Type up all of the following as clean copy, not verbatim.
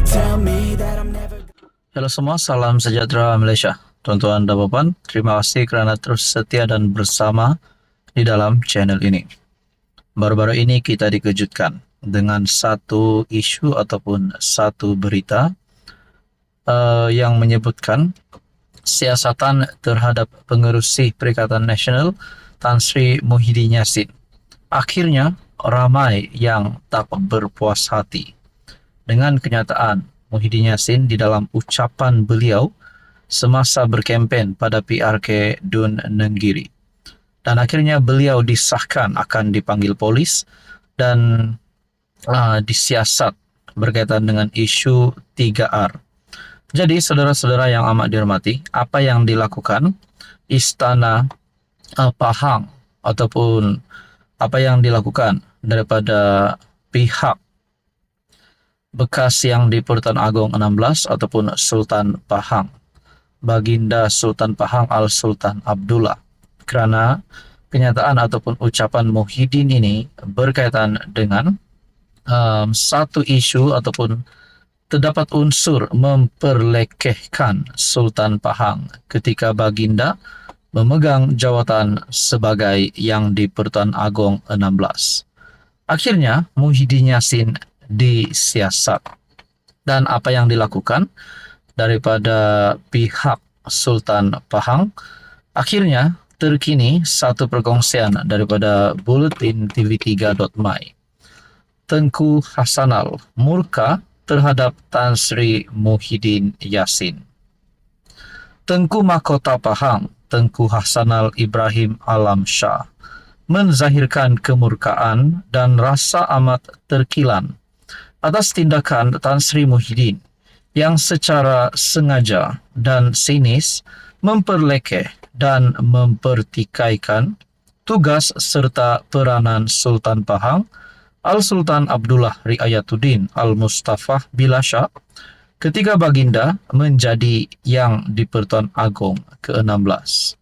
They tell me that I'm never. Halo semua, salam sejahtera Malaysia. Tuan-tuan dan puan, terima kasih kerana terus setia dan bersama di dalam channel ini. Baru-baru ini kita dikejutkan dengan satu isu ataupun satu berita yang menyebutkan siasatan terhadap pengerusi Perikatan Nasional Tan Sri Muhyiddin Yassin. Akhirnya ramai yang tak berpuas hati dengan kenyataan Muhyiddin Yassin di dalam ucapan beliau semasa berkempen pada PRK Dun Nenggiri. Dan akhirnya beliau disahkan akan dipanggil polis dan disiasat berkaitan dengan isu 3R. Jadi saudara-saudara yang amat dihormati, apa yang dilakukan Istana Pahang ataupun apa yang dilakukan daripada pihak bekas yang di Pertuan Agong 16 ataupun Sultan Pahang, Baginda Sultan Pahang Al-Sultan Abdullah, kerana kenyataan ataupun ucapan Muhyiddin ini berkaitan dengan satu isu ataupun terdapat unsur memperlekehkan Sultan Pahang ketika Baginda memegang jawatan sebagai yang di Pertuan Agong 16. Akhirnya Muhyiddin Yassin disiasat. Dan apa yang dilakukan daripada pihak Sultan Pahang, akhirnya terkini satu perkongsian daripada Bulletin TV3.my. Tengku Hassanal murka terhadap Tan Sri Muhyiddin Yassin. Tengku Mahkota Pahang, Tengku Hassanal Ibrahim Alam Shah, menzahirkan kemurkaan dan rasa amat terkilan atas tindakan Tan Sri Muhyiddin yang secara sengaja dan sinis memperlekeh dan mempertikaikan tugas serta peranan Sultan Pahang Al-Sultan Abdullah Riayatuddin Al-Mustafa Bilasha ketika Baginda menjadi yang di Pertuan Agong ke-16.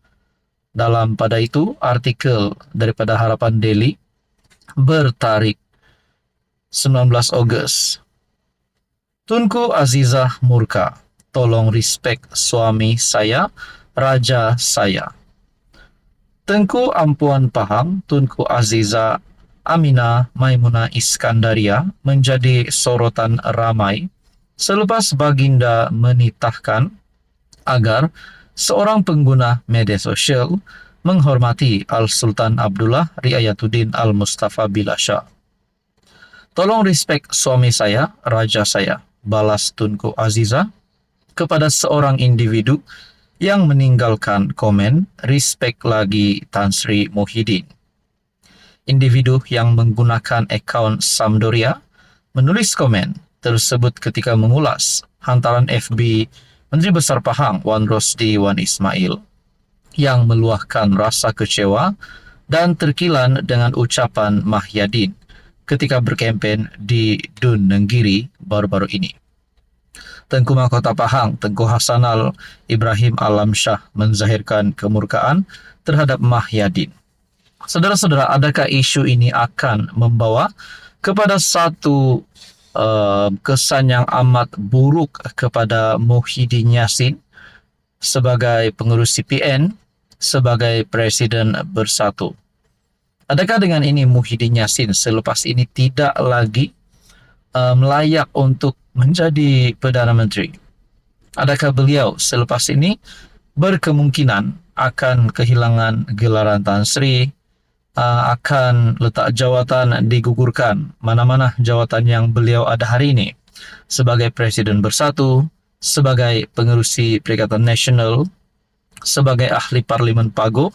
Dalam pada itu, artikel daripada Harapan Daily bertarikh 19 Ogos. Tunku Azizah murka, tolong respect suami saya, raja saya. Tengku Ampuan Pahang, Tunku Azizah Aminah Maimunah Iskandaria menjadi sorotan ramai selepas Baginda menitahkan agar seorang pengguna media sosial menghormati Al-Sultan Abdullah Riayatuddin Al-Mustafa Bilasha. Tolong respect suami saya, raja saya, balas Tunku Azizah kepada seorang individu yang meninggalkan komen respect lagi Tan Sri Muhyiddin. Individu yang menggunakan akaun Sampdoria menulis komen tersebut ketika mengulas hantaran FB Menteri Besar Pahang Wan Rosdi Wan Ismail yang meluahkan rasa kecewa dan terkilan dengan ucapan Muhyiddin ketika berkempen di Dun Nenggiri baru-baru ini. Tengku Mahkota Pahang, Tengku Hassanal Ibrahim Alam Shah menzahirkan kemurkaan terhadap Muhyiddin. Saudara-saudara, adakah isu ini akan membawa kepada satu kesan yang amat buruk kepada Muhyiddin Yassin sebagai pengurus CPN, sebagai Presiden Bersatu? Adakah dengan ini Muhyiddin Yassin selepas ini tidak lagi layak untuk menjadi Perdana Menteri? Adakah beliau selepas ini berkemungkinan akan kehilangan gelaran Tan Sri, akan letak jawatan digugurkan, mana-mana jawatan yang beliau ada hari ini sebagai Presiden Bersatu, sebagai pengerusi Perikatan Nasional, sebagai ahli Parlimen Pago,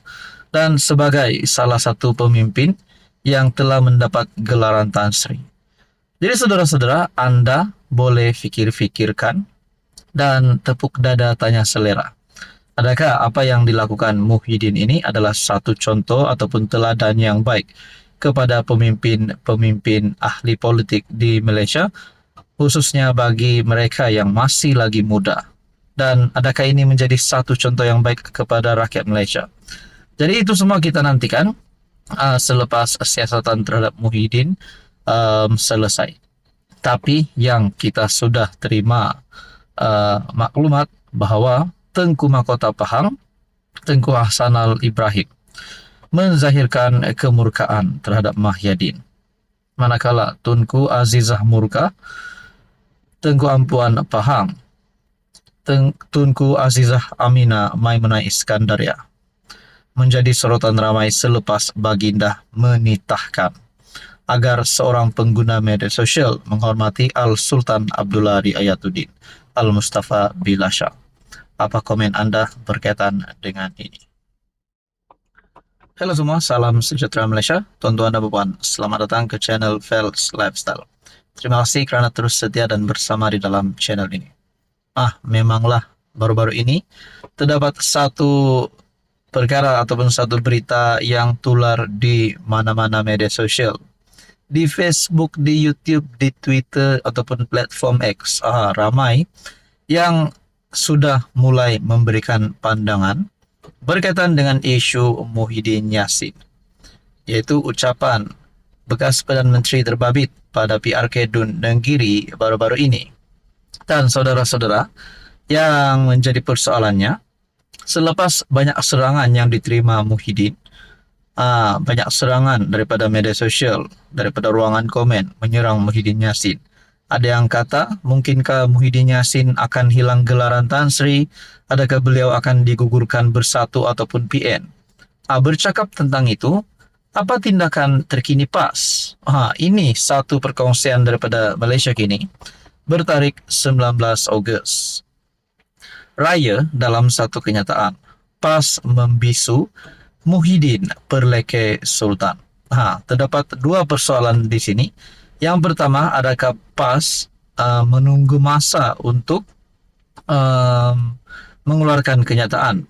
dan sebagai salah satu pemimpin yang telah mendapat gelaran Tan Sri. Jadi saudara-saudara, Anda boleh fikir-fikirkan dan tepuk dada tanya selera. Adakah apa yang dilakukan Muhyiddin ini adalah satu contoh ataupun teladan yang baik kepada pemimpin-pemimpin ahli politik di Malaysia, khususnya bagi mereka yang masih lagi muda? Dan adakah ini menjadi satu contoh yang baik kepada rakyat Malaysia? Jadi itu semua kita nantikan selepas siasatan terhadap Muhyiddin selesai. Tapi yang kita sudah terima maklumat bahwa Tengku Mahkota Pahang, Tengku Ahsanal Ibrahim, menzahirkan kemurkaan terhadap Mahyadin. Manakala Tunku Azizah murka, Tengku Ampuan Pahang, Tunku Azizah Amina Maimunah Iskandaria menjadi sorotan ramai selepas Baginda menitahkan agar seorang pengguna media sosial menghormati Al-Sultan Abdullah Riayatuddin Al-Mustafa Bilasha. Apa komen Anda berkaitan dengan ini? Halo semua, salam sejahtera Malaysia. Tuan-tuan dan puan, selamat datang ke channel Fels Lifestyle. Terima kasih kerana terus setia dan bersama di dalam channel ini. Memanglah baru-baru ini terdapat satu perkara ataupun satu berita yang tular di mana-mana media sosial. Di Facebook, di YouTube, di Twitter ataupun platform X, ramai yang sudah mulai memberikan pandangan berkaitan dengan isu Muhyiddin Yassin, yaitu ucapan bekas Perdana Menteri terbabit pada PRK Dun Nenggiri baru-baru ini. Dan saudara-saudara, yang menjadi persoalannya, selepas banyak serangan yang diterima Muhyiddin, banyak serangan daripada media sosial, daripada ruangan komen menyerang Muhyiddin Yassin. Ada yang kata, mungkinkah Muhyiddin Yassin akan hilang gelaran Tan Sri? Adakah beliau akan digugurkan bersatu ataupun PN? Bercakap tentang itu, apa tindakan terkini PAS? Ini satu perkongsian daripada Malaysia kini, bertarikh 19 Ogos. Raya dalam satu kenyataan, PAS membisu Muhyiddin perleke Sultan. Terdapat dua persoalan di sini. Yang pertama, adakah PAS menunggu masa untuk mengeluarkan kenyataan?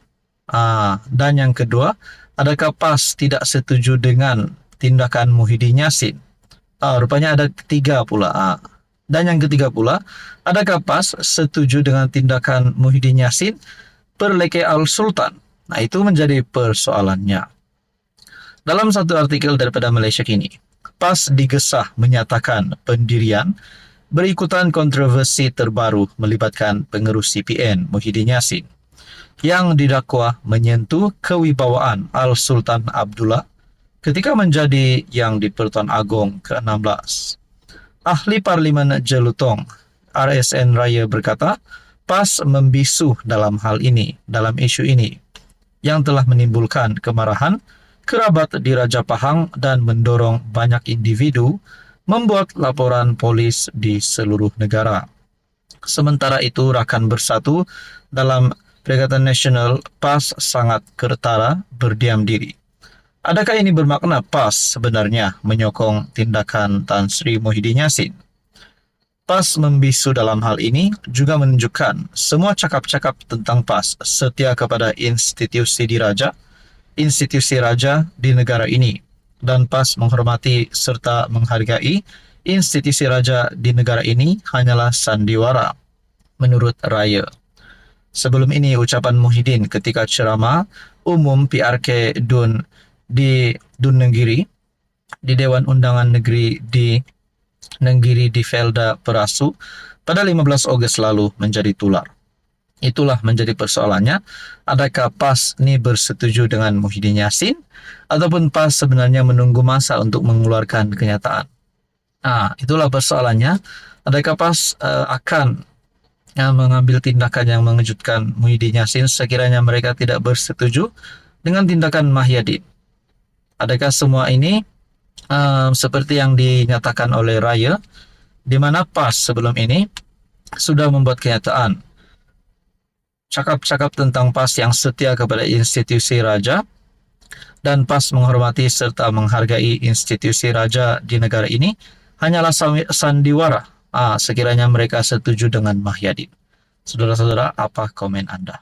Dan yang kedua, adakah PAS tidak setuju dengan tindakan Muhyiddin Yassin? Rupanya ada tiga pula. Dan yang ketiga pula, adakah PAS setuju dengan tindakan Muhyiddin Yassin perleke Al-Sultan? Itu menjadi persoalannya. Dalam satu artikel daripada Malaysia Kini, PAS digesah menyatakan pendirian berikutan kontroversi terbaru melibatkan pengerus CPN Muhyiddin Yassin yang didakwa menyentuh kewibawaan Al-Sultan Abdullah ketika menjadi Yang di-Pertuan Agong ke-16. Ahli Parlimen Jelutong RSN Raya berkata, PAS membisu dalam isu ini yang telah menimbulkan kemarahan kerabat di Raja Pahang dan mendorong banyak individu membuat laporan polis di seluruh negara. Sementara itu, Rakan Bersatu dalam Perikatan Nasional PAS sangat ketara berdiam diri. Adakah ini bermakna PAS sebenarnya menyokong tindakan Tan Sri Muhyiddin Yassin? PAS membisu dalam hal ini juga menunjukkan semua cakap-cakap tentang PAS setia kepada institusi raja di negara ini, dan PAS menghormati serta menghargai institusi raja di negara ini hanyalah sandiwara, menurut Raya. Sebelum ini, ucapan Muhyiddin ketika ceramah umum PRK Dun Nenggiri di Dewan Undangan Negeri di Nenggiri di Felda Perasu pada 15 Ogos lalu menjadi tular. Itulah menjadi persoalannya, adakah PAS ini bersetuju dengan Muhyiddin Yassin ataupun PAS sebenarnya menunggu masa untuk mengeluarkan kenyataan? Itulah persoalannya, adakah PAS akan mengambil tindakan yang mengejutkan Muhyiddin Yassin sekiranya mereka tidak bersetuju dengan tindakan Mahyadin? Adakah semua ini seperti yang dinyatakan oleh Raya, di mana PAS sebelum ini sudah membuat kenyataan cakap-cakap tentang PAS yang setia kepada institusi raja, dan PAS menghormati serta menghargai institusi raja di negara ini hanyalah sandiwara sekiranya mereka setuju dengan Mahyadin. Saudara-saudara, apa komen Anda?